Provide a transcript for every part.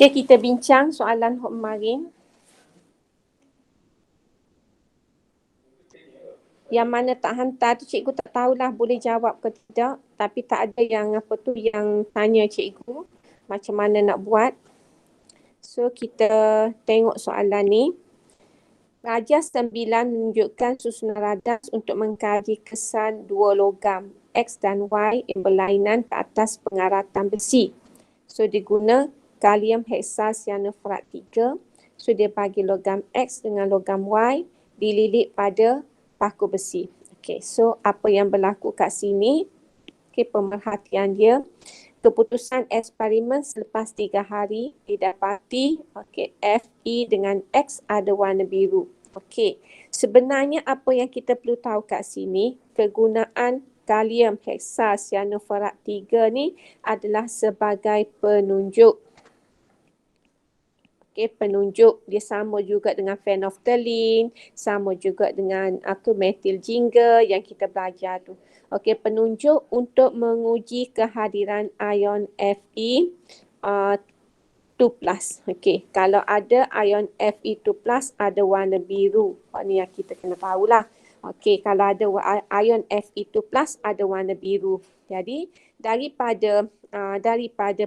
Okay, kita bincang soalan kemarin. Yang mana tak hantar tu cikgu tak tahulah boleh jawab ke tidak. Tapi tak ada yang yang tanya cikgu macam mana nak buat. So kita tengok soalan ni. Pelajar 9 menunjukkan susunan radas untuk mengkaji kesan dua logam X dan Y yang berlainan ke atas pengaratan besi. So dia guna kalium heksacyanofrat 3. So dia bagi logam X dengan logam Y dililit pada paku besi. Okay, so apa yang berlaku kat sini? Okay, pemerhatian dia. Keputusan eksperimen selepas 3 hari didapati Fi dengan X ada warna biru. Okey, sebenarnya apa yang kita perlu tahu kat sini, kegunaan kalium heksacyanofrat 3 ni adalah sebagai penunjuk. Okey, penunjuk dia sama juga dengan phenolphthalein, sama juga dengan metil jingga yang kita belajar tu. Okey, penunjuk untuk menguji kehadiran ion Fe 2+. Okey, kalau ada ion Fe2+ ada warna biru. Ni yang kita kena tahulah. Okey, kalau ada ion Fe2+ ada warna biru. Jadi daripada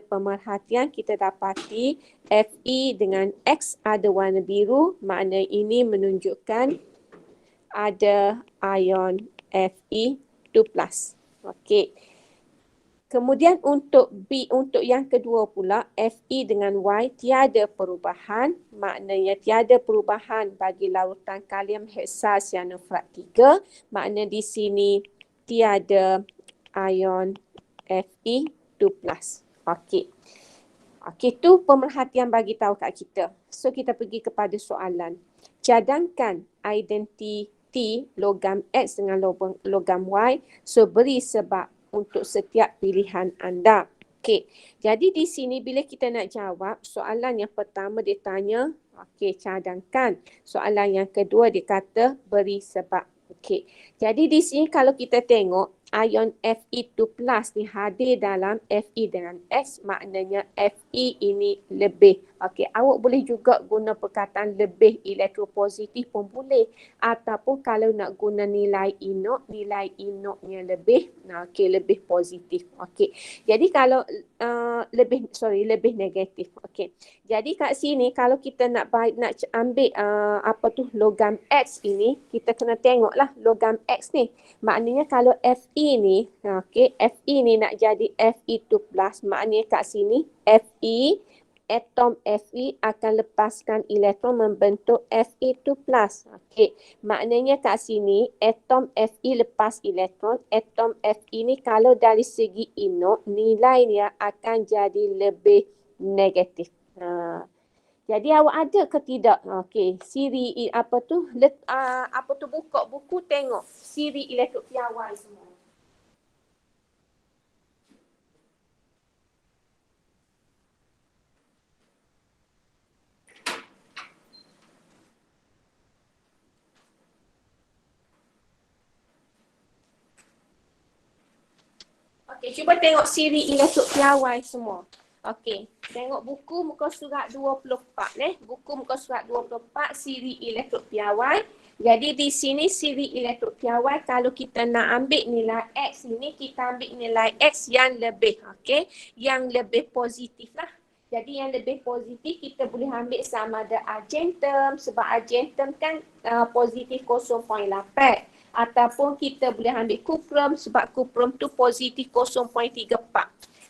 pemerhatian kita dapati Fe dengan X ada warna biru, makna ini menunjukkan ada ion Fe2+. Okey. Kemudian untuk yang kedua pula, Fe dengan Y tiada perubahan, maknanya tiada perubahan bagi larutan kalium heksacyanofrat 3, makna di sini tiada ion Fe2+. Okey. Okey, tu pemerhatian bagi tahu kat kita. So kita pergi kepada soalan. Cadangkan identiti logam X dengan logam Y. So beri sebab untuk setiap pilihan anda. Okey. Jadi di sini bila kita nak jawab, soalan yang pertama dia tanya, okey, cadangkan. Soalan yang kedua dia kata beri sebab. Okey. Jadi di sini kalau kita tengok ion Fe2+ ni hadir dalam Fe dengan X, maknanya Fe ini lebih. Okey, awak boleh juga guna perkataan lebih elektropositif pun boleh. Ataupun kalau nak guna nilai inoknya lebih, lebih positif. Okey. Jadi kalau lebih negatif. Okey. Jadi kat sini kalau kita nak ambil logam X ini, kita kena tengoklah logam X ni. Maknanya kalau Fe ni, Fe ni nak jadi Fe2+, maknanya kat sini atom Fe akan lepaskan elektron membentuk Fe2+. Okey, maknanya kat sini atom Fe lepas elektron, atom Fe ni kalau dari segi inok nilai dia akan jadi lebih negatif. Jadi awak ada ke tidak? Okey, siri buka buku tengok siri elektron piawai semua. Okey, cuba tengok siri elektron piawai semua. Okey, tengok buku muka surat 24 Buku muka surat 24 siri elektron piawai. Jadi di sini siri elektron piawai kalau kita nak ambil nilai X ini, kita ambil nilai X yang lebih, yang lebih positif lah. Jadi yang lebih positif kita boleh ambil sama ada argentum, sebab argentum kan positif 0.8. Ataupun kita boleh ambil kuprum sebab kuprum tu positif 0.34.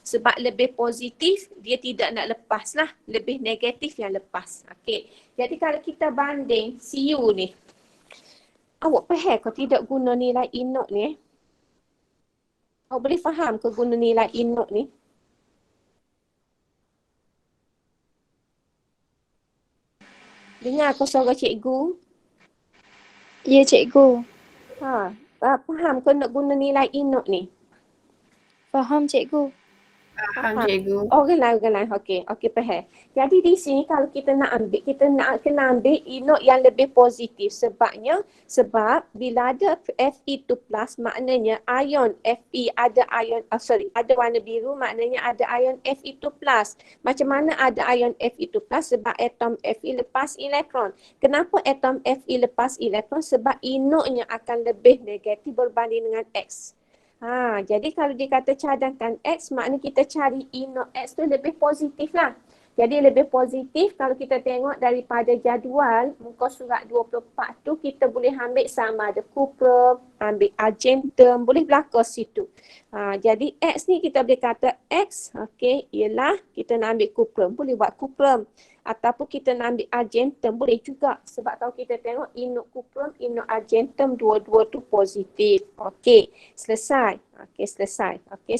Sebab lebih positif, dia tidak nak lepas lah. Lebih negatif yang lepas. Okey. Jadi kalau kita banding CU ni. Awak faham ke tidak guna nilai inok ni? Awak boleh faham ke guna nilai inok ni? Dengar ke suara cikgu? Ya, cikgu. Faham ke nak guna nilai inok ni? Faham, cikgu. Faham cikgu. Orang lain. Okey, okey faham. Jadi di sini kalau kita nak ambil, kita nak kena ambil inok yang lebih positif. Sebab bila ada Fe2 plus maknanya ion Fe ada ion, ada warna biru maknanya ada ion Fe2 plus. Macam mana ada ion Fe2 plus? Sebab atom Fe lepas elektron. Kenapa atom Fe lepas elektron? Sebab inoknya akan lebih negatif berbanding dengan X. Jadi kalau dia kata cadangkan X, maknanya kita cari inok X tu lebih positif lah. Jadi lebih positif kalau kita tengok daripada jadual muka surat 24 tu kita boleh ambil sama ada cuprum, ambil argentum, boleh belakang situ. Jadi X ni kita boleh kata X, okey, ialah kita nak ambil cuprum, boleh buat cuprum. Ataupun kita nak ambil argentum boleh juga. Sebab kalau kita tengok inok cuprum, inok argentum dua-dua tu positif. Okey, selesai. Okey,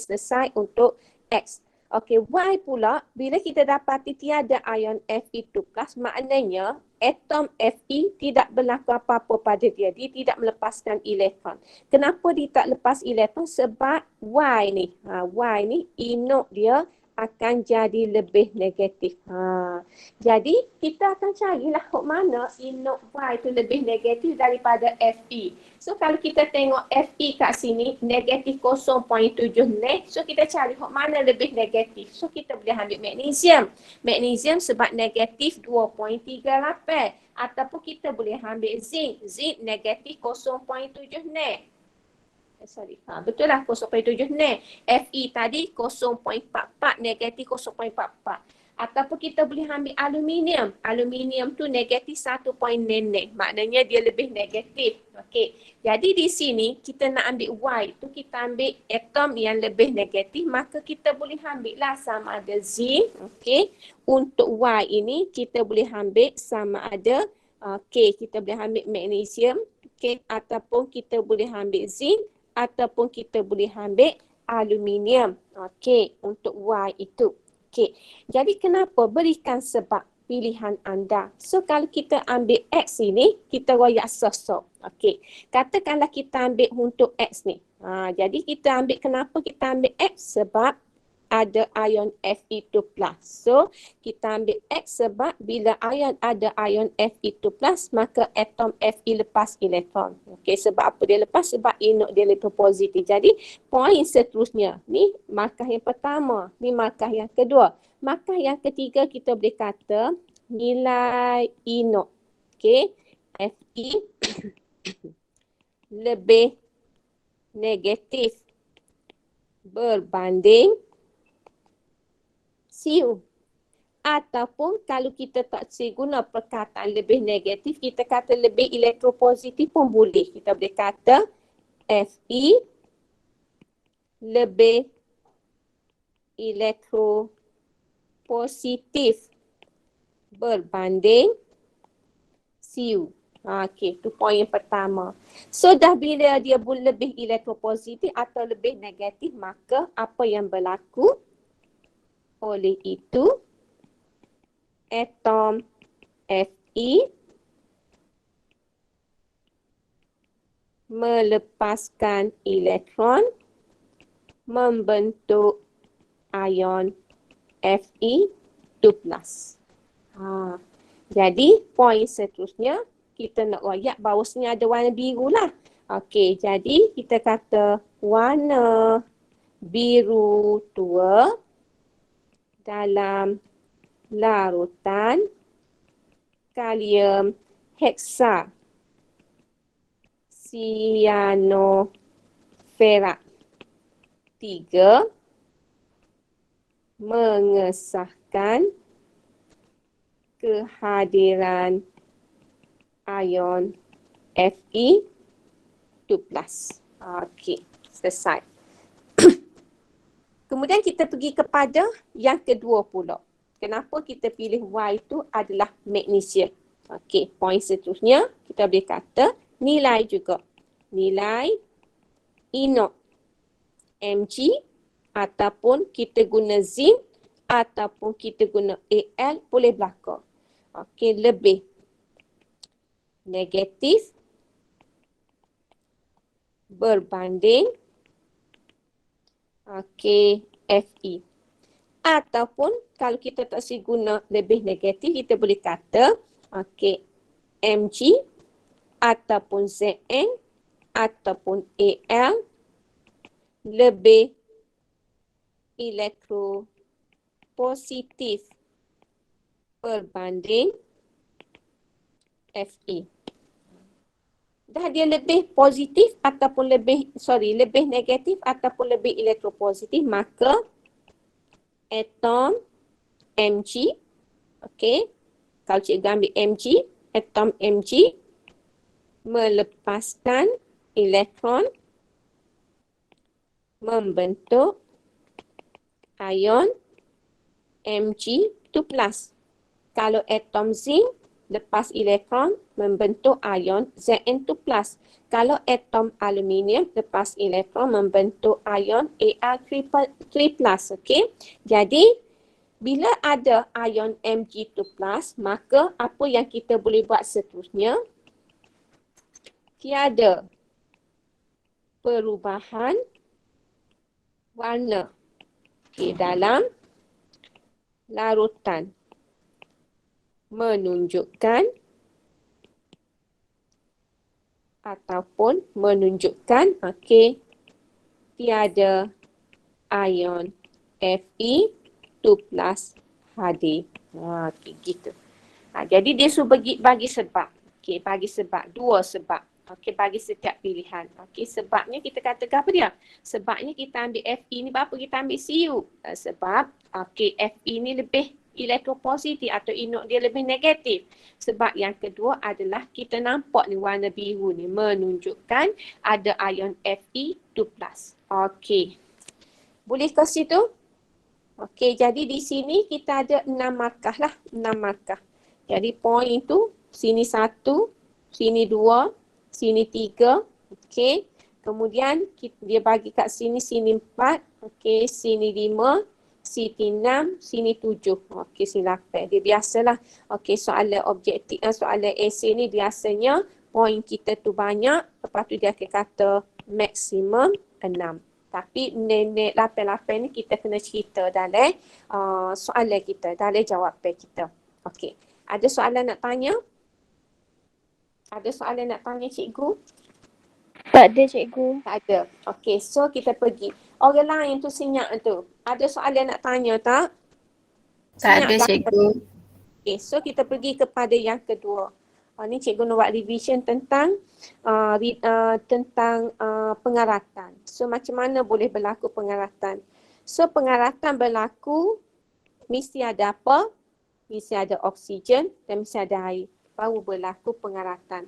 selesai untuk X. Okey, Y pula bila kita dapati tiada ion Fe2 plus maknanya atom Fe tidak berlaku apa-apa pada dia. Dia tidak melepaskan elektron. Kenapa dia tak lepas elektron? Sebab Y ni inok dia akan jadi lebih negatif. Jadi kita akan carilah hok mana inok Y tu lebih negatif daripada Fe. So kalau kita tengok Fe kat sini negatif 0.7 net. So kita cari hok mana lebih negatif. So kita boleh ambil magnesium. Magnesium sebab negatif 2.38. Ataupun kita boleh ambil zinc. Zinc negatif 0.7 net. Betul lah 0.7 net. Fe tadi 0.44, negatif 0.44. Ataupun kita boleh ambil aluminium. Aluminium tu negatif 1.9 net. Maknanya dia lebih negatif. Okey. Jadi di sini kita nak ambil Y tu kita ambil atom yang lebih negatif. Maka kita boleh ambil lah sama ada zinc. Okey. Untuk Y ini kita boleh ambil sama ada K. Kita boleh ambil magnesium. Okey. Ataupun kita boleh ambil zinc. Ataupun kita boleh ambil aluminium. Okey, untuk Y itu. Okey. Jadi kenapa? Berikan sebab pilihan anda. So kalau kita ambil X ini, kita royak sosok. Okey. Katakanlah kita ambil untuk X ni. Jadi kita ambil, kenapa kita ambil X? Sebab ada ion Fe2 plus. So kita ambil X sebab bila ada ion Fe2 plus maka atom Fe lepas elektron. Okey, sebab apa dia lepas? Sebab inok dia lebih positif. Jadi poin seterusnya ni markah yang pertama, ni markah yang kedua. Markah yang ketiga kita boleh kata nilai inok. Okey, Fe lebih negatif berbanding Cu. Ataupun kalau kita tak guna perkataan lebih negatif, kita kata lebih elektropositif pun boleh. Kita boleh kata Fe lebih elektropositif berbanding Cu. Okey, itu poin yang pertama. So dah bila dia lebih elektropositif atau lebih negatif, maka apa yang berlaku? Oleh itu, atom Fe melepaskan elektron membentuk ion Fe2 plus. Jadi poin seterusnya kita nak royak bahawa sini ada warna biru lah. Okey, jadi kita kata warna biru tua dalam larutan kalium heksa cyanoferat 3 mengesahkan kehadiran ion Fe2 plus. Okey, selesai. Kemudian kita pergi kepada yang kedua pula. Kenapa kita pilih Y itu adalah magnesium. Okey, poin seterusnya kita boleh kata nilai juga. Nilai inok Mg ataupun kita guna zinc ataupun kita guna Al boleh berlaku. Okey, lebih negatif berbanding Fe. Ataupun kalau kita tak si guna lebih negatif, kita boleh kata okey, Mg ataupun Zn ataupun Al lebih elektropositif berbanding Fe. Dah dia lebih positif ataupun lebih negatif ataupun lebih elektropositif, maka atom Mg, okey, kalau cikgu ambil Mg, atom Mg melepaskan elektron membentuk ion Mg2+. Kalau atom zinc lepas elektron membentuk ion Zn2+. Kalau atom aluminium lepas elektron membentuk ion Al3+. Okey. Jadi bila ada ion Mg2+, maka apa yang kita boleh buat seterusnya? Tiada perubahan warna dalam larutan menunjukkan tiada ion Fe2+ hadir. Okey, gitu. Jadi dia suruh bagi sebab. Okey, bagi sebab. 2 sebab. Okey, bagi setiap pilihan. Okey, sebabnya kita katakan apa dia? Sebabnya kita ambil Fe ni, berapa kita ambil Cu? Sebab, okey, Fe ni lebih elektropositif atau inok dia lebih negatif. Sebab yang kedua adalah kita nampak ni warna biru ni menunjukkan ada ion Fe2+. Okey. Boleh ke situ? Okey, jadi di sini kita ada 6 markah lah. 6 markah. Jadi poin tu, sini 1, sini 2, sini 3. Okey. Kemudian dia bagi kat sini 4. Okey, sini 5. Sini 6, sini 7. Okey, sini 8. Dia biasalah. Okey, soalan objektif, soalan esei ni biasanya poin kita tu banyak. Lepas tu dia akan kata maksimum 6. Tapi 8 ni kita kena cerita dalam soalan kita, dalam jawapan kita. Okey. Ada soalan nak tanya? Ada soalan nak tanya cikgu? Tak ada cikgu. Tak ada. Okey, so kita pergi. Orang lain tu senyap tu. Ada soalan nak tanya tak? Tak ada cikgu. Okey, so kita pergi kepada yang kedua. Ni cikgu nak buat revision tentang pengaratan. So macam mana boleh berlaku pengaratan? So pengaratan berlaku mesti ada apa? Mesti ada oksigen dan mesti ada air. Baru berlaku pengaratan.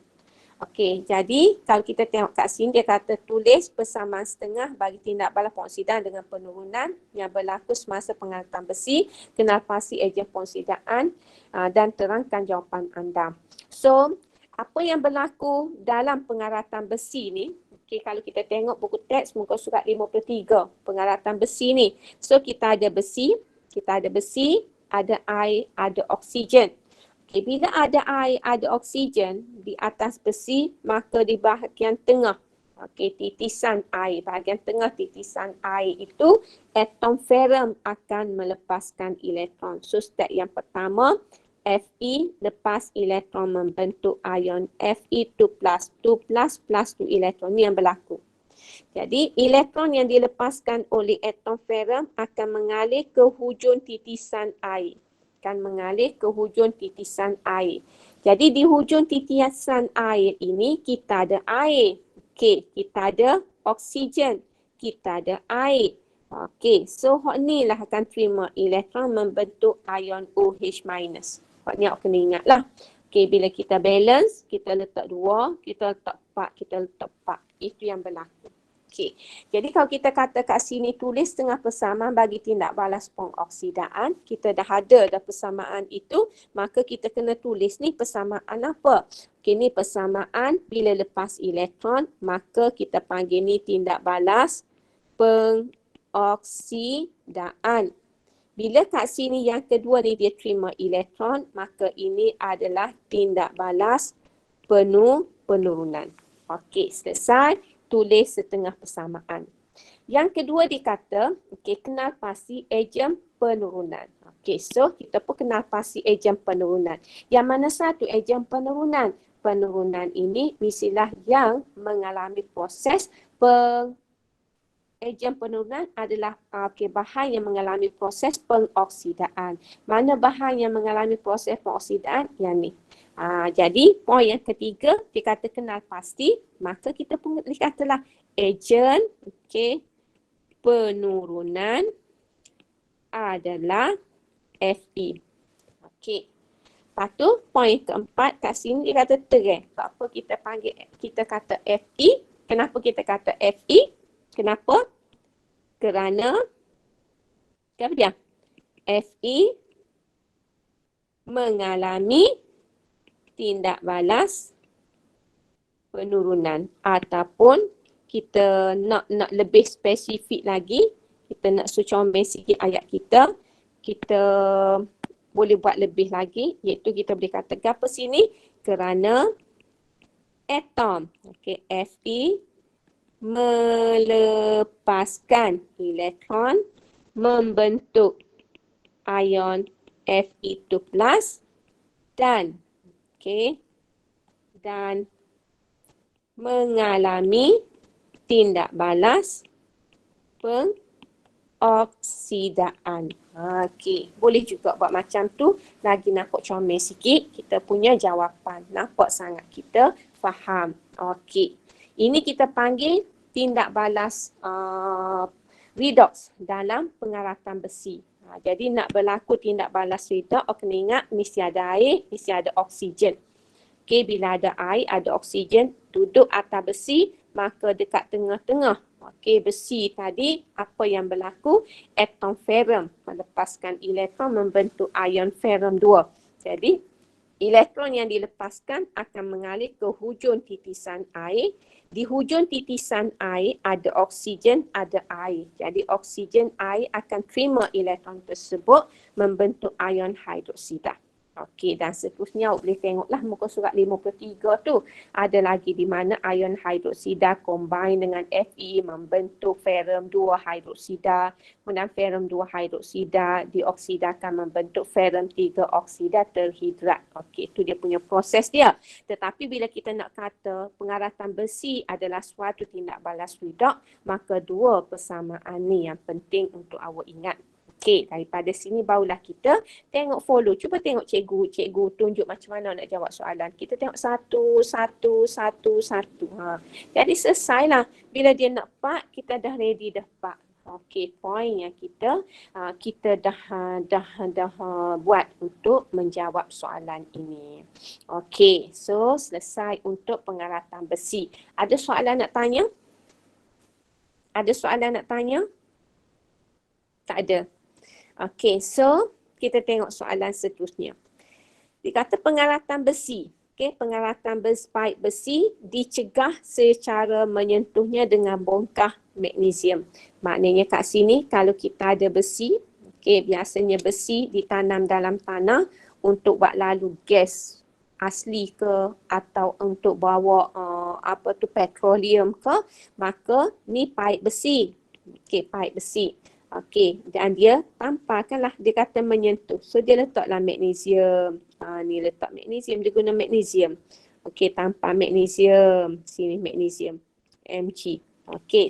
Okey, jadi kalau kita tengok kat sini dia kata tulis persamaan setengah bagi tindak balas pengoksidan dengan penurunan yang berlaku semasa pengaratan besi, kenal pasti ejen pengoksidan dan terangkan jawapan anda. So, apa yang berlaku dalam pengaratan besi ni? Okey, kalau kita tengok buku teks muka surat 53, pengaratan besi ni. So, kita ada besi, ada air, ada oksigen. Okay, bila ada air, ada oksigen di atas besi, maka di bahagian tengah, titisan air, bahagian tengah titisan air itu, atom ferrum akan melepaskan elektron. So, step yang pertama, Fe lepas elektron membentuk ion Fe2+, 2+, plus 2 elektron. Ini yang berlaku. Jadi, elektron yang dilepaskan oleh atom ferrum akan mengalir ke hujung titisan air. Jadi di hujung titisan air ini kita ada air. Okey, kita ada oksigen, kita ada air. Okey, so hok ni lah akan terima elektron membentuk ion OH-. Hok ni awak kena ingat lah. Okey, bila kita balance, kita letak 2, kita letak 4, kita letak 4. Itu yang berlaku. Okey. Jadi kalau kita kata kat sini tulis tengah persamaan bagi tindak balas pengoksidaan, kita dah ada persamaan itu, maka kita kena tulis ni persamaan apa? Okey, ni persamaan bila lepas elektron, maka kita panggil ni tindak balas pengoksidaan. Bila kat sini yang kedua ni dia terima elektron, maka ini adalah tindak balas penurunan. Okey, selesai. Tulis setengah persamaan. Yang kedua dikata, kenal pasti ejen penurunan. So kita pun kenal pasti ejen penurunan. Yang mana satu ejen penurunan? Penurunan ini mestilah yang mengalami proses ejen penurunan adalah bahan yang mengalami proses pengoksidaan. Mana bahan yang mengalami proses pengoksidaan? Yang ni. Jadi poin yang ketiga dikata kenal pasti, maka kita pun dikatalah ejen penurunan adalah Fe. Lepas tu poin keempat kat sini dia kata terang. Apa kita kata Fe? Kenapa kita kata Fe? Kenapa? Kerana apa dia? Fe mengalami tindak balas penurunan, ataupun kita nak lebih spesifik lagi, kita nak comel sikit ayat kita boleh buat lebih lagi, iaitu kita boleh katakan apa sini? Kerana atom Fe melepaskan elektron membentuk ion Fe2+ dan mengalami tindak balas pengoksidaan. Boleh juga buat macam tu, lagi nampak comel sikit kita punya jawapan. Nampak sangat kita faham. Ini kita panggil tindak balas redox dalam pengaratan besi. Jadi nak berlaku tindak balas redox, kena ingat mesti ada air, mesti ada oksigen. Bila ada air, ada oksigen, duduk atas besi, maka dekat tengah-tengah besi tadi, apa yang berlaku? Atom ferrum melepaskan elektron membentuk ion ferrum 2. Jadi, elektron yang dilepaskan akan mengalir ke hujung titisan air. Di hujung titisan air ada oksigen, ada air. Jadi, oksigen air akan terima elektron tersebut membentuk ion hidroksida. Dan seterusnya boleh tengoklah muka surat 53 tu. Ada lagi di mana ion hidroksida combine dengan Fe membentuk ferrum 2 hidroksida. Kemudian ferrum 2 hidroksida dioksidakan membentuk ferrum 3 oksida terhidrat. Itu dia punya proses dia. Tetapi bila kita nak kata pengaratan besi adalah suatu tindak balas redox, maka dua persamaan ni yang penting untuk awak ingat. Daripada sini barulah kita tengok follow. Cuba tengok cikgu tunjuk macam mana nak jawab soalan. Kita tengok satu. Jadi selesailah. Bila dia nak part, kita dah ready dah part. Poin yang kita dah buat untuk menjawab soalan ini. So selesai untuk pengaratan besi. Ada soalan nak tanya? Tak ada. So kita tengok soalan seterusnya. Dikata pengaratan besi. Pengaratan pipe besi dicegah secara menyentuhnya dengan bongkah magnesium. Maknanya kat sini kalau kita ada besi, biasanya besi ditanam dalam tanah untuk buat lalu gas asli ke atau untuk bawa petroleum ke, maka ni pipe besi. Pipe besi. Dan dia tampakkanlah dia kata menyentuh. So dia letaklah magnesium. Ni letak magnesium, dia guna magnesium. Tanpa magnesium. Sini magnesium. Mg.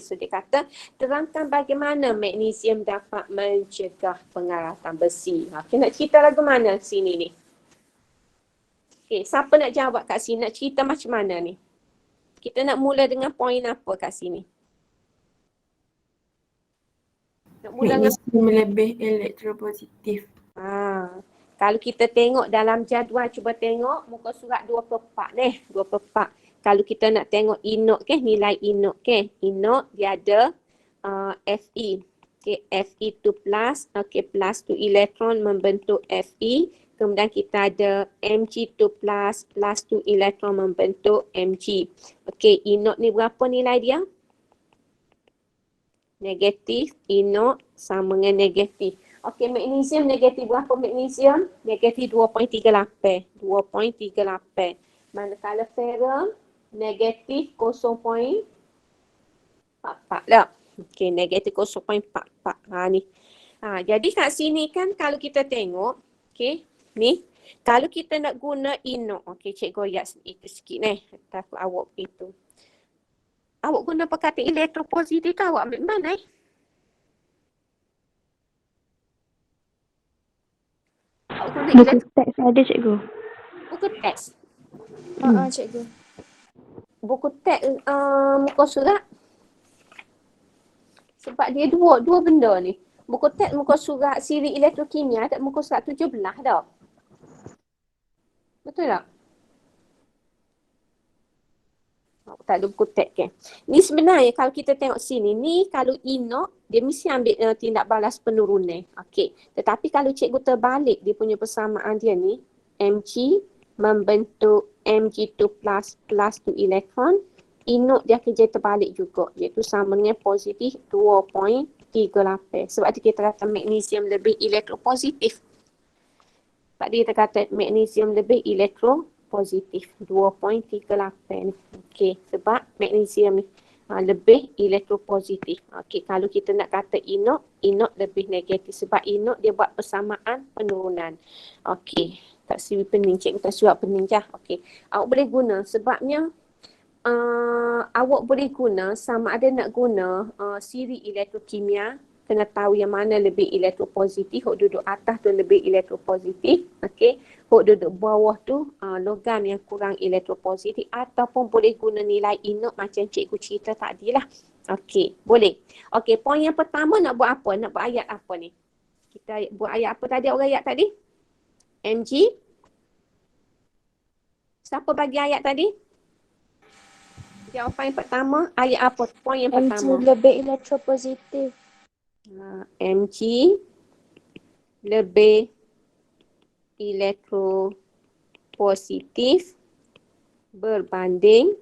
So dia kata terangkan bagaimana magnesium dapat mencegah pengaratan besi. Nak cerita lagu mana sini ni? Siapa nak jawab kat sini? Nak cerita macam mana ni? Kita nak mula dengan poin apa kat sini? Magnesium lebih elektropositif. Kalau kita tengok dalam jadual, cuba tengok muka surat 2/4 ni. 2/4. Kalau kita nak tengok inok nilai inok inok dia ada Fe. Fe2+, plus 2 elektron membentuk Fe. Kemudian kita ada Mg2+, plus 2 elektron membentuk Mg. Inok ni berapa nilai dia? Negatif, inok sama dengan negatif. Magnesium negatif berapa magnesium? Negatif 2.38. 2.38. Manakala ferrum negatif 0.44 lah. Okey, negatif 0.44. Ni. Jadi kat sini kan kalau kita tengok, okey, ni. Kalau kita nak guna inok, okey, cikgu goyak itu sikit ni. Takut awak itu. Awak guna perkataan elektropositif tu awak ambil mana Awak guna Buku teks ada cikgu. buku teks. Cikgu. Buku teks muka surat. Sebab dia dua benda ni. Buku teks muka surat siri elektrokimia tak muka surat 17 dah. Betul tak? Tak ada buku teks kan. Ni sebenarnya kalau kita tengok sini, ni kalau inok, dia mesti ambil tindak balas penurunan. Okey. Tetapi kalau cikgu terbalik dia punya persamaan dia ni, Mg membentuk Mg2 plus 2 elektron, inok dia kerja terbalik juga. Iaitu sama dengan positif 2.38. Sebab tu kita kata magnesium lebih elektropositif. Sebab dia kata magnesium lebih elektropositif 2.38 ni. Okey, sebab magnesium ni lebih elektropositif. Okey, kalau kita nak kata inok lebih negatif sebab inok dia buat persamaan penurunan. Okey, tak siwi pening, cikgu tak suap pening jah. Okey, awak boleh guna sebabnya awak boleh guna sama ada nak guna siri elektrokimia, kena tahu yang mana lebih elektropositif. Hok duduk atas tu lebih elektropositif. Okey. Hok duduk bawah tu logam yang kurang elektropositif. Ataupun boleh guna nilai inok macam cikgu cerita tadi lah. Okey. Boleh. Okey. Poin yang pertama nak buat apa? Nak buat ayat apa ni? Kita buat ayat apa tadi? Orang ayat tadi? Mg. Siapa bagi ayat tadi? Jawapan yang pertama, ayat apa? Poin yang pertama. Mg lebih elektropositif. Mg lebih elektropositif berbanding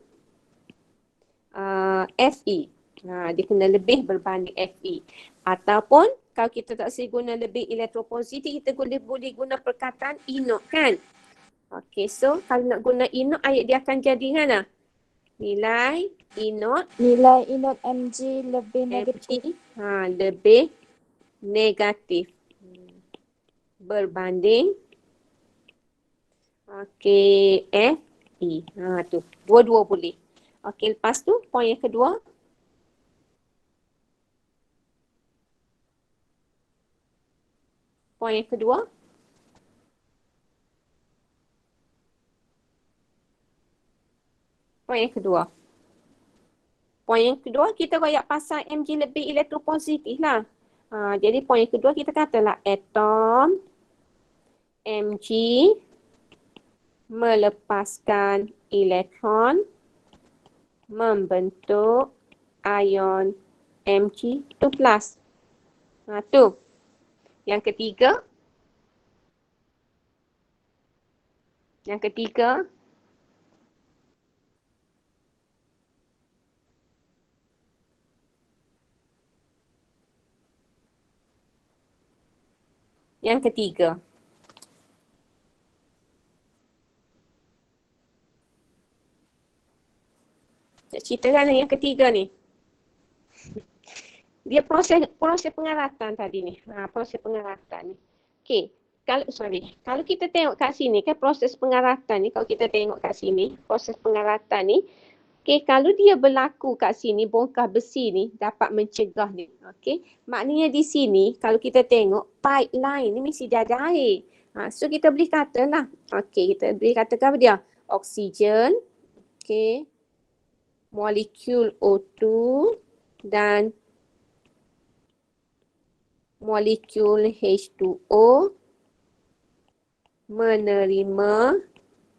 Fe. Dia kena lebih berbanding Fe. Ataupun kalau kita tak boleh guna lebih elektropositif, kita boleh guna perkataan inok kan? Okey, so kalau nak guna inok, ayat dia akan jadi mana? Nilai inok Mg lebih negatif. lebih negatif berbanding Fe. Tu. Dua-dua boleh. Okey, lepas tu poin yang kedua. Poin yang kedua. Poin yang kedua. Poin yang kedua kita royak pasal Mg lebih elektropositif lah. Jadi poin yang kedua kita katalah atom Mg melepaskan elektron membentuk ion Mg2+. Tu. Yang ketiga. Yang ketiga. Yang ketiga. Nak ceritakan yang ketiga ni. Dia proses pengaratan tadi ni. Proses pengaratan ni. Okey. Kalau kita tengok kat sini kan proses pengaratan ni, kalau kita tengok kat sini, proses pengaratan ni, okey, kalau dia berlaku kat sini, bongkar besi ni dapat mencegah ni. Okey. Maknanya di sini kalau kita tengok pipeline ni mesti dia ada air. So kita boleh katalah, okey, kita boleh katakan apa dia? Oksigen, okey, molekul O2 dan molekul H2O menerima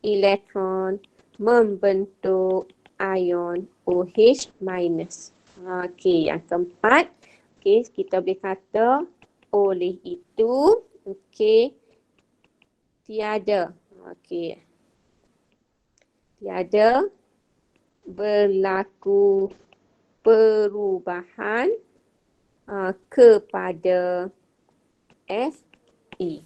elektron membentuk ion OH-. Okey, yang keempat, okey, kita boleh kata oleh itu, okey, tiada berlaku perubahan kepada Fe.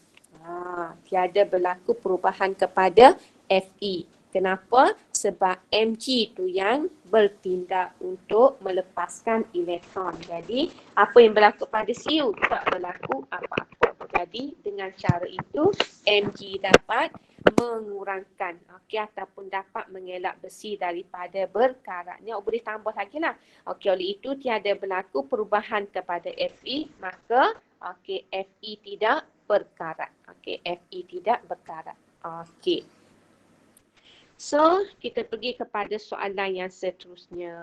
Tiada berlaku perubahan kepada Fe. Kenapa? Sebab Mg tu yang bertindak untuk melepaskan elektron. Jadi apa yang berlaku pada Cu tak berlaku apa-apa. Jadi dengan cara itu Mg dapat mengurangkan ataupun dapat mengelak besi daripada berkaratnya. Boleh tambah lagi lah. Oleh itu tiada berlaku perubahan kepada Fe, maka Fe tidak berkarat. Fe tidak berkarat. So, kita pergi kepada soalan yang seterusnya.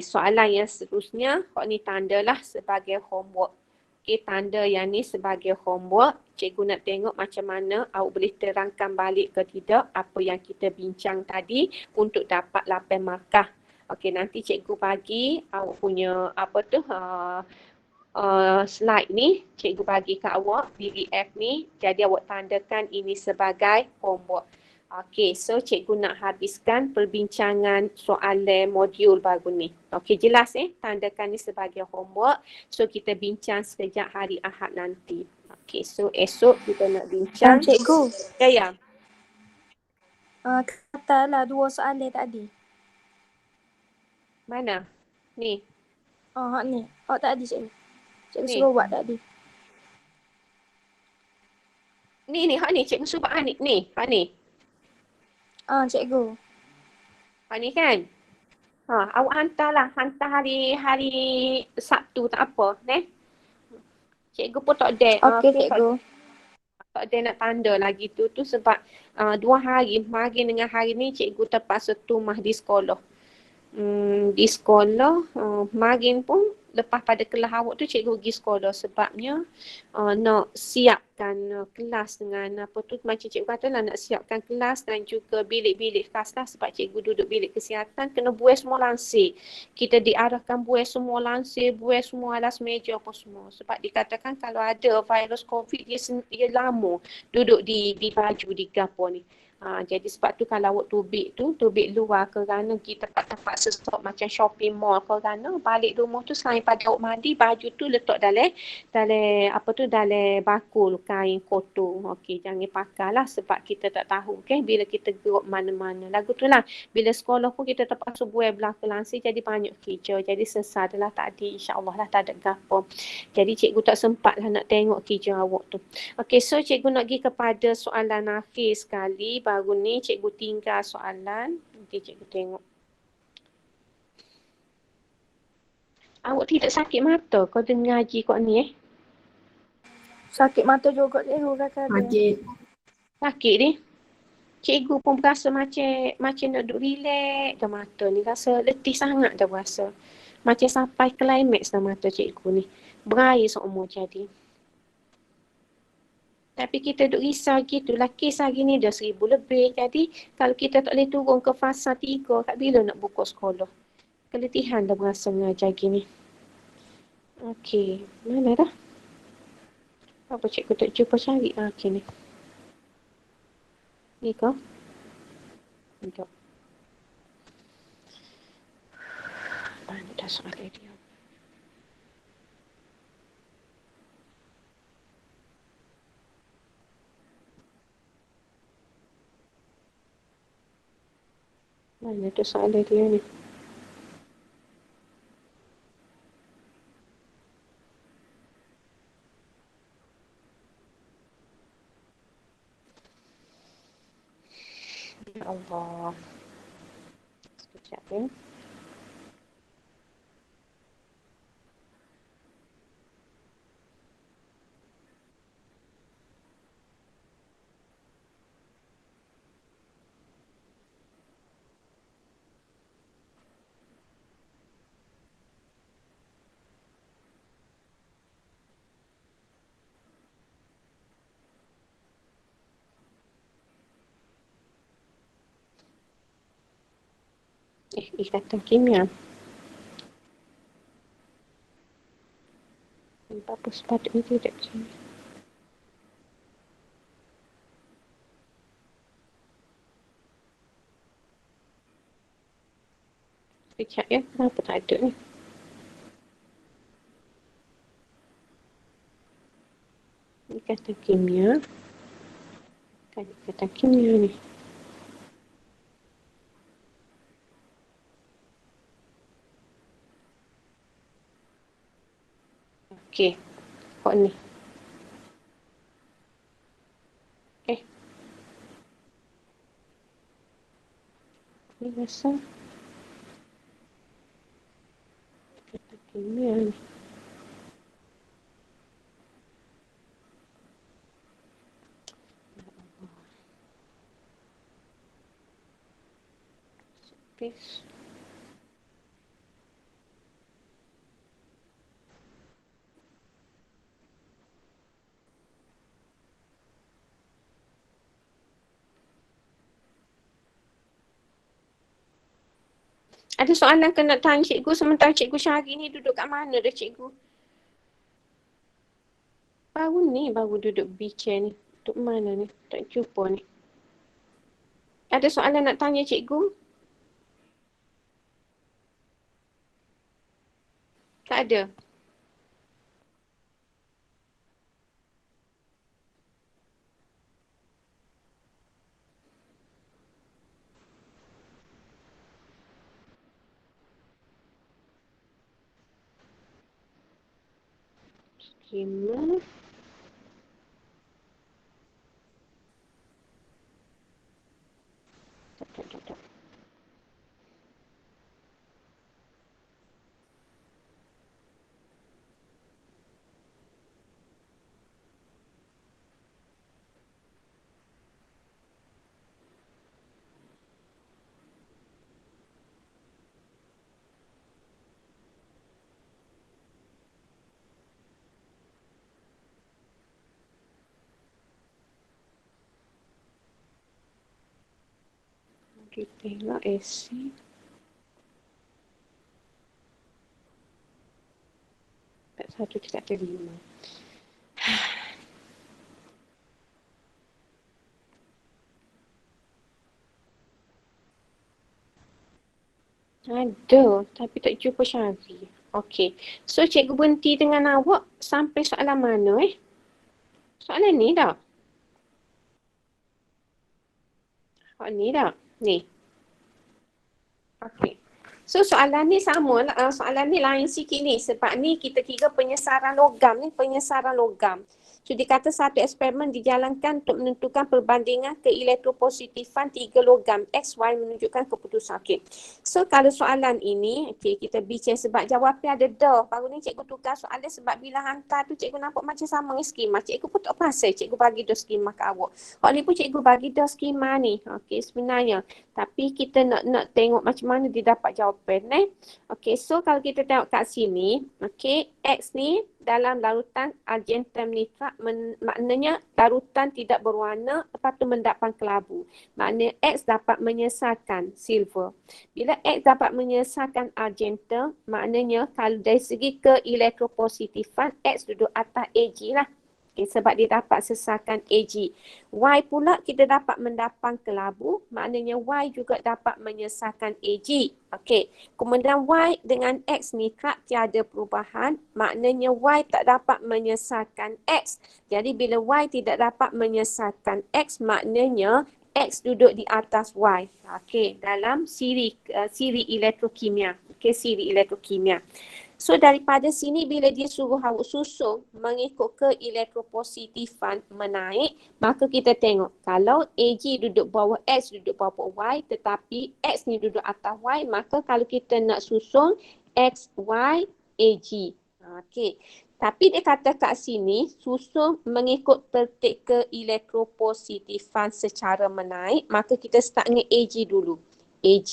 Soalan yang seterusnya, ni tandalah sebagai homework. Tanda yang ni sebagai homework. Cikgu nak tengok macam mana awak boleh terangkan balik ke tidak apa yang kita bincang tadi untuk dapat 8 markah. Nanti cikgu bagi awak punya slide ni, cikgu bagi kat awak PDF ni. Jadi awak tandakan ini sebagai homework. So cikgu nak habiskan perbincangan soalan modul baru ni. Jelas tandakan ni sebagai homework. So kita bincang sekejap hari Ahad nanti. So esok kita nak bincang. Cikgu. Ya. Katalah 2 soalan tadi. Mana? Ni. Hak ni. Tadi cikgu. Cikgu Ni. suruh buat tadi. Ni, hak ni cikgu suruh buat ni. Hak ni. Cikgu. Hak ni kan? Awak hantar hari Sabtu tak apa, Cikgu pun tak ada. Okey, cikgu. Tak ada nak tanda lagi tu sebab 2 hari, pagi dengan hari ni cikgu terpaksa tumah di sekolah. Di sekolah, marin pun lepas pada kelas awak tu cikgu pergi sekolah sebabnya nak siapkan kelas dengan macam cikgu katalah nak siapkan kelas dan juga bilik-bilik kelas lah sebab cikgu duduk bilik kesihatan kena buai semua lansir. Kita diarahkan buai semua lansir, buai semua alas meja apa semua sebab dikatakan kalau ada virus COVID dia lama duduk di baju di gapo ni. Jadi sebab tu kalau awak tubik luar kerana kita terpaksa stop macam shopping mall kerana balik rumah tu selain pada awak mandi, baju tu letak dalam bakul kain kotor. Jangan pakailah sebab kita tak tahu bila kita geruk mana-mana. Lagu tu lah, bila sekolah pun kita terpaksa buai belakang lansir jadi banyak kerja. Jadi sesat lah tadi, insyaAllah lah tak ada gapo. Jadi cikgu tak sempat lah nak tengok kerja awak tu. So cikgu nak pergi kepada soalan akhir sekali. Baru ni cikgu tinggal soalan. Nanti cikgu tengok. Awak tidak sakit mata kau dengar ngaji kau ni Sakit mata juga cikgu kakak ada. Sakit ni. Cikgu pun berasa macam nak duduk relax dah mata ni. Rasa letih sangat dah berasa. Macam sampai climax dah mata cikgu ni. Berair seumur jadi. Tapi kita duk risau gitulah. Kes hari ni dah 1,000 lebih. Jadi kalau kita tak boleh turun ke fasa 3, kat bila nak buka sekolah? Keletihan dah berasa mengajar gini. Mana dah? Apa cikgu tak jumpa cari? Ni. Ni kau? Sekejap. Mana dah soalan dia? Mana tu soalan dia ni? Ya Allah. Sekejap ya. Ikatan kimia. Apa sepatutnya tidak kimia. Sekejap ya, kenapa tak ada ni? Ikatan kimia. Kan ikatan kimia ni. Okey. Kok ni. Ni rasa. Kata kimia ni. Space. Ada soalan ke nak tanya cikgu sementara cikgu Syahri ni duduk kat mana dah cikgu? Baru duduk B-chair ni. Duduk mana ni? Tak jumpa ni. Ada soalan nak tanya cikgu? Tak ada. Skema. Tak. Kita tengok essay. Tak satu tidak terima. Ada, tapi tak jumpa Syahri. Okey. So, cikgu berhenti dengan awak sampai soalan mana Soalan ni dah. Ni dah. Ni. Okey. So, soalan ni sama lah. Soalan ni lain sikit ni. Sebab ni kita kira penyesaran logam ni. Penyesaran logam. So, dia kata satu eksperimen dijalankan untuk menentukan perbandingan keelektropositifan 3 logam X, Y menunjukkan keputusan. Okey. So, kalau soalan ini, okey, kita bincang sebab jawabnya ada dah. Baru ni cikgu tukar soalan sebab bila hantar tu cikgu nampak macam sama dengan skema. Cikgu pun tak perasan cikgu bagi dah skema ke awak. Hak ni pun cikgu bagi dah skema ni. Okey, sebenarnya. Tapi kita nak tengok macam mana dia dapat jawapan. Okey, so kalau kita tengok kat sini, okey, X ni dalam larutan argentum nitrat maknanya larutan tidak berwarna lepas tu mendapat kelabu. Maknanya X dapat menyesatkan silver. Bila X dapat menyesatkan argentum, maknanya kalau dari segi keelektropositifan X duduk atas Ag lah. Okay, sebab dia dapat sesakan Ag. Y pula kita dapat mendapat kelabu, maknanya Y juga dapat menyesatkan Ag. Okey, kemudian Y dengan X nitrat tiada perubahan, maknanya Y tak dapat menyesatkan X. Jadi bila Y tidak dapat menyesatkan X, maknanya X duduk di atas Y. Okey, dalam siri elektrokimia. Okey, siri elektrokimia. So daripada sini bila dia suruh awak susun mengikut keelektropositifan menaik, maka kita tengok kalau Ag duduk bawah X duduk bawah Y tetapi X ni duduk atas Y, maka kalau kita nak susun X, Y, Ag. Okey. Tapi dia kata kat sini susun mengikut tertib keelektropositifan secara menaik, maka kita start dengan Ag dulu. Ag,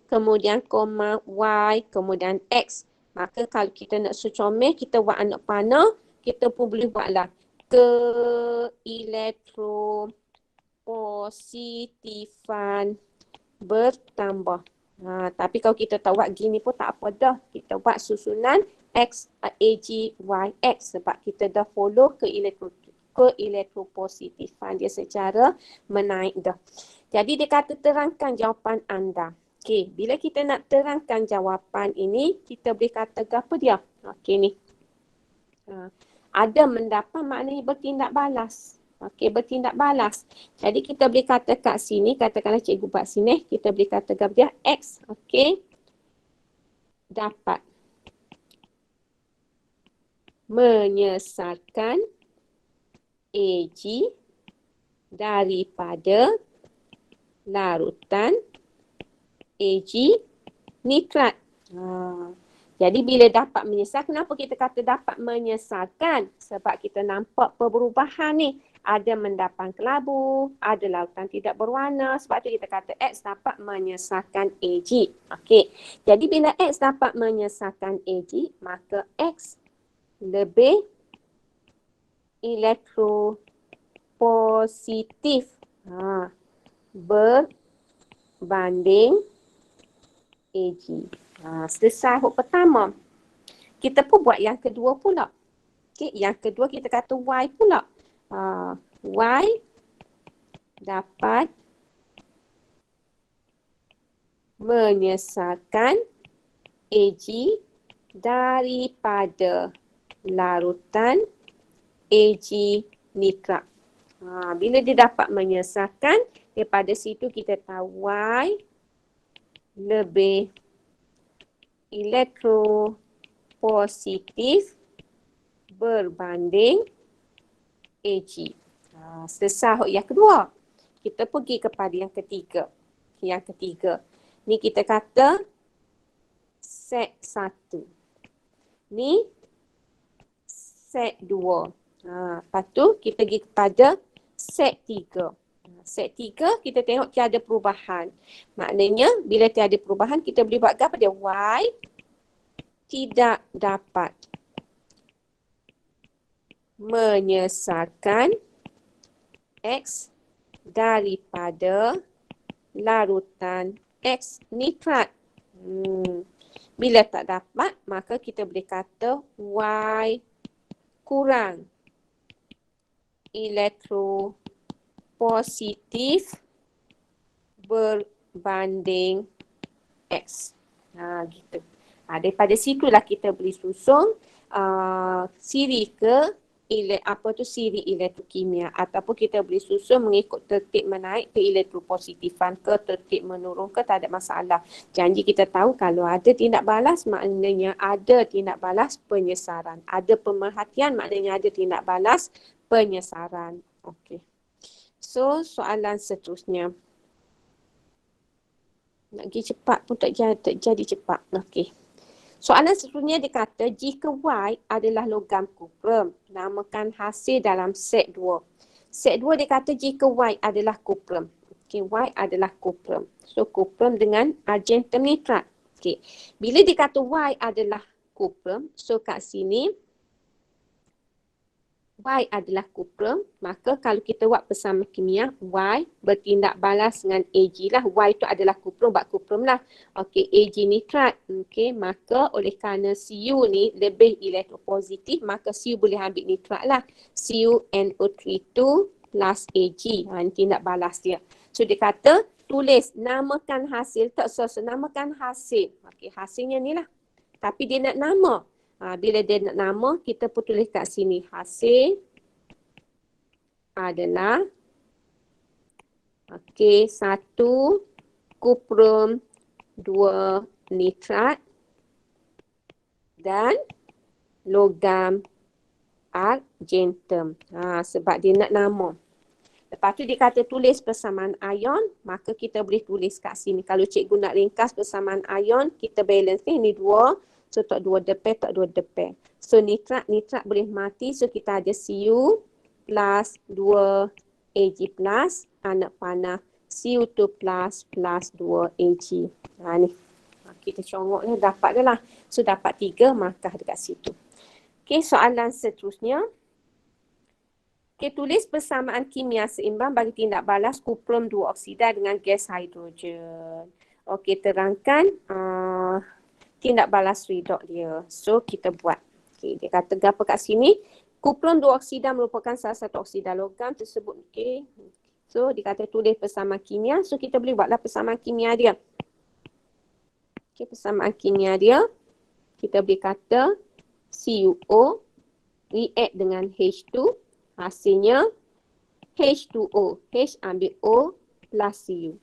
kemudian koma Y, kemudian X. Maka kalau kita nak secomel, kita buat anak panah, kita pun boleh buatlah keelektropositifan bertambah. Tapi kalau kita tak buat gini pun tak apa dah. Kita buat susunan X, Ag, Y, X sebab kita dah follow keelektropositifan dia secara menaik dah. Jadi dia kata terangkan jawapan anda. Okey, bila kita nak terangkan jawapan ini, kita boleh kata apa dia? Okey ni. Ada mendapat maknanya bertindak balas. Okey, bertindak balas. Jadi kita boleh kata kat sini, katakanlah cikgu buat sini, kita boleh kata dia X, okey, dapat menyesatkan Ag daripada larutan Ag nitrat. Jadi bila dapat menyesal, kenapa kita kata dapat menyesalkan? Sebab kita nampak perubahan ni. Ada mendapan kelabu, ada lautan tidak berwarna. Sebab tu kita kata X dapat menyesalkan Ag. Okey. Jadi bila X dapat menyesalkan Ag, maka X lebih elektropositif berbanding Ag. Selesai huruf pertama. Kita pun buat yang kedua pula. Okay, yang kedua kita kata Y pula. Y dapat menyesalkan Ag daripada larutan Ag nitrat. Bila dia dapat menyesalkan, daripada situ kita tahu Y lebih elektropositif berbanding Ag. Selesai yang kedua. Kita pergi kepada yang ketiga. Yang ketiga. Ni kita kata set 1. Ni set 2. Lepas tu kita pergi kepada set 3. Set 3 kita tengok tiada perubahan. Maknanya bila tiada perubahan kita boleh buat apa dia? Y tidak dapat menyesalkan X daripada larutan X nitrat. Bila tak dapat, maka kita boleh kata Y kurang elektropositif berbanding X. Gitu. Daripada situlah kita boleh susun siri ke siri elektrokimia, ataupun kita boleh susun mengikut tertib menaik ke elektropositifan ke tertib menurun ke, tak ada masalah. Janji kita tahu kalau ada tindak balas maknanya ada tindak balas penyesaran. Ada pemerhatian maknanya ada tindak balas penyesaran. Okey. So soalan seterusnya. Nak pergi cepat pun tak jadi cepat. Okey. Soalan seterusnya dikata jika Y adalah logam kuprum, namakan hasil dalam set 2. Set 2 dikata jika Y adalah kuprum. Okey, Y adalah kuprum. So kuprum dengan argentum nitrat. Okey. Bila dikata Y adalah kuprum, so kat sini Y adalah kuprum, maka kalau kita buat persamaan kimia, Y bertindak balas dengan Ag lah. Y tu adalah kuprum, buat kuprum lah. Okey, Ag nitrat. Okey, maka oleh kerana Cu ni lebih elektropositif, maka Cu boleh ambil nitrat lah. CuNO32 plus Ag. Ini tindak balas dia. So dia kata, tulis namakan hasil. Tak usah namakan hasil. Okey, hasilnya ni lah. Tapi dia nak nama. Bila dia nak nama, kita pun tulis kat sini. Hasil adalah 1 kuprum 2 nitrat dan logam argentum. Sebab dia nak nama. Lepas tu dia kata tulis persamaan ion, maka kita boleh tulis kat sini. Kalau cikgu nak ringkas persamaan ion, kita balance ni 2. So tak 2 depan, tak 2 depan. So nitrat boleh mati. So kita ada Cu plus 2 Ag plus, anak panah Cu2 plus 2 Ag. Ni. Kita congok ni dapat dah lah. So dapat 3 markah dekat situ. Okay, soalan seterusnya. Okay, tulis persamaan kimia seimbang bagi tindak balas kuprum 2 oksida dengan gas hidrogen. Okay, terangkan tindak balas redox dia. So kita buat. Okay, dia kata apa kat sini? Kuprum 2 oksida merupakan salah satu oksida logam tersebut. Okay. So dia kata tulis persamaan kimia. So kita boleh buatlah persamaan kimia dia. Okay, persamaan kimia dia. Kita boleh kata CuO react dengan H2. Hasilnya H2O. H ambil O plus Cu.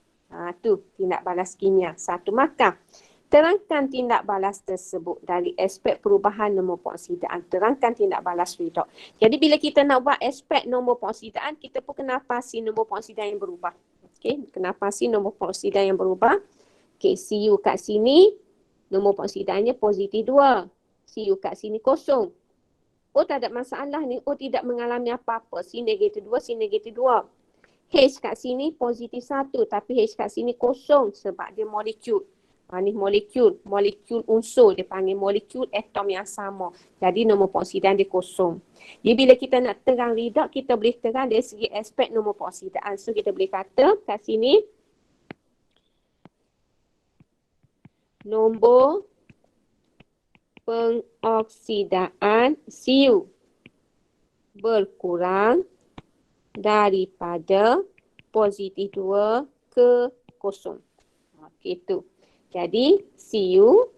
Tu tindak balas kimia. 1 markah. Terangkan tindak balas tersebut dari aspek perubahan nombor pengoksidaan. Terangkan tindak balas redox. Jadi bila kita nak buat aspek nombor pengoksidaan, kita pun kena pasti nombor pengoksidaan yang berubah. Okey, kena pasti nombor pengoksidaan yang berubah. Okey, CU kat sini nombor pengoksidaannya positif 2. CU kat sini kosong. O tak ada masalah ni. O tidak mengalami apa-apa. C negatif 2, C negatif 2. H kat sini positif 1 tapi H kat sini kosong sebab dia molekul. Ni molekul unsur, dia panggil molekul atom yang sama. Jadi nombor pengoksidaan dia kosong. Jadi bila kita nak terang redox, kita boleh terang dari segi aspek nombor pengoksidaan. So kita boleh kata kat sini nombor pengoksidaan CU berkurang daripada positif 2 ke kosong. Okey, itu. Jadi, CU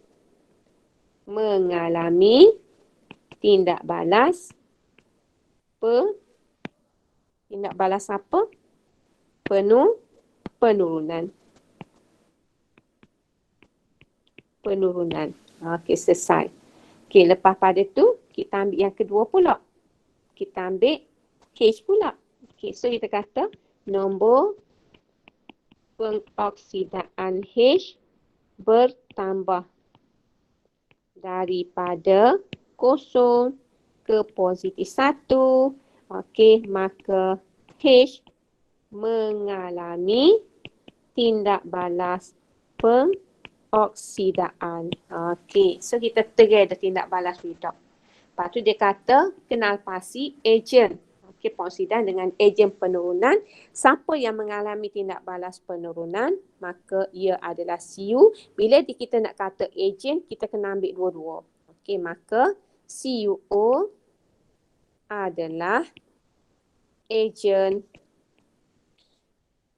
mengalami tindak balas tindak balas apa? Penurunan. Okey, selesai. Okey, lepas pada tu, kita ambil yang kedua pula. Kita ambil H pula. Okey, so kita kata nombor pengoksidaan H bertambah daripada kosong ke positif 1. Okey, maka H mengalami tindak balas pengoksidaan. Okey, so kita terang tindak balas redox. Lepas tu dia kata kenal pasti ejen. Okey, pengoksidaan dengan ejen penurunan. Siapa yang mengalami tindak balas penurunan, maka ia adalah CU. Bila kita nak kata ejen, kita kena ambil dua-dua. Okey, maka CuO adalah ejen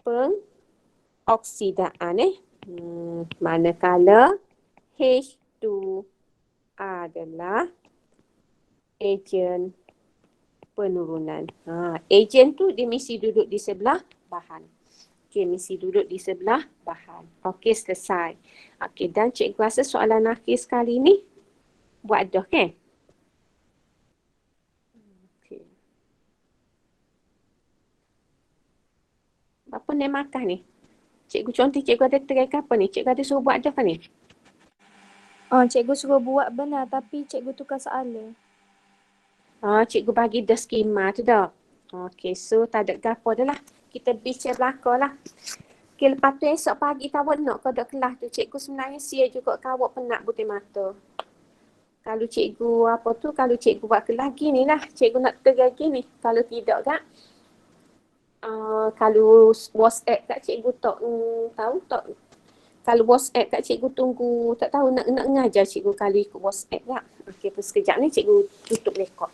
pengoksidaan. Manakala H2 adalah ejen penurunan. Ejen tu dia mesti duduk di sebelah bahan. Okey, mesti duduk di sebelah bahan. Okey, selesai. Okey, dan cikgu rasa soalan akhir sekali ni buat dah kan? Okey. Apa nak makan ni? Cikgu contoh cikgu ada try ke apa ni? Cikgu ada suruh buat dah kan ni? Cikgu suruh buat benar tapi cikgu tukar soalan. Cikgu bagi dah skema tu dah. Okey, so tak ada gapo dah lah. Kita bincang belakang lah. Okey, lepas tu esok pagi kawak nak ke kelas tu. Cikgu sebenarnya sia juga kawak penat butir mata. Kalau cikgu kalau cikgu buat kelas gini lah. Cikgu nak terang gini. Kalau tidak kan, kalau WhatsApp kat cikgu tak tahu tak. Kalau WhatsApp kat cikgu tunggu tak tahu nak ngajar cikgu kali ikut WhatsApp tak. Okey, sekejap ni cikgu tutup rekod.